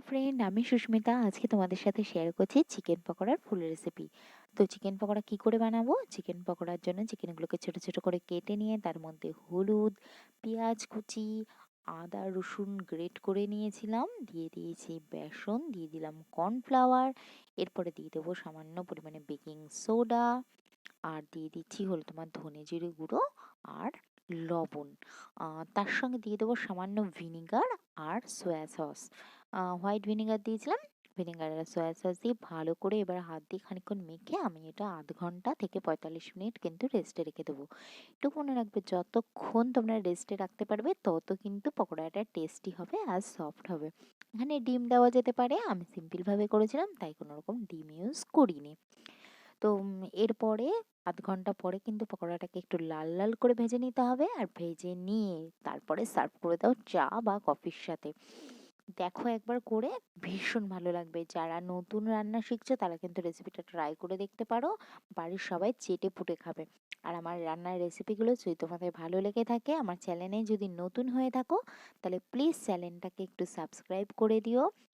Friend, আমি সুস্মিতা। আজকে তোমাদের সাথে শেয়ার করছি চিকেন পকোড়ার ফুল রেসিপি। তো চিকেন পকোড়া কি করে বানাবো? চিকেন পকোড়ার জন্য চিকেনগুলোকে ছোট ছোট করে কেটে নিয়ে তার মধ্যে হলুদ, পেঁয়াজ কুচি, আদা রসুন গ্রেট করে নিয়েছিলাম, দিয়ে দিয়েছি বেসন, দিয়ে দিলাম কর্নফ্লাওয়ার, এরপরে দিয়ে দেবো সামান্য পরিমাণে বেকিং সোডা, আর দিয়ে দিচ্ছি হলো তোমার ধনে জিরে গুঁড়ো আর লবণ। তার সঙ্গে দিয়ে দেবো সামান্য ভিনিগার আর সয়া সস। হোয়াইট ভিনিগার দিয়েছিলাম, ভিনিগার আর সয়া সস দিয়ে ভালো করে এবার হাত দিয়ে খানিকক্ষণ মেখে আমি এটা 0.5 ঘন্টা থেকে 45 মিনিট কিন্তু রেস্টে রেখে দেবো। একটু মনে রাখবে, যতক্ষণ তোমরা রেস্টে রাখতে পারবে তত কিন্তু পকোড়াটা টেস্টি হবে আর সফট হবে। এখানে ডিম দেওয়া যেতে পারে, আমি সিম্পলভাবে করেছিলাম তাই কোনো রকম ডিম ইউজ করিনি। তো এরপরে 0.5 ঘন্টা পরে কিন্তু পকোড়াটাকে একটু লাল লাল করে ভেজে নিতে হবে, আর ভেজে নিয়ে তারপরে সার্ভ করে দাও চা বা কফির সাথে। দেখো একবার করে, ভীষণ ভালো লাগবে। যারা নতুন রান্না শিখছো তারা কিন্তু রেসিপিটা ট্রাই করে দেখতে পারো, বাড়ির সবাই চেটে পুটে খাবে। আর আমার রান্নার রেসিপিগুলো যদি তোমাদের ভালো লেগে থাকে, আমার চ্যানেলে যদি নতুন হয়ে থাকো, তাহলে প্লিজ চ্যানেলটাকে একটু সাবস্ক্রাইব করে দিও।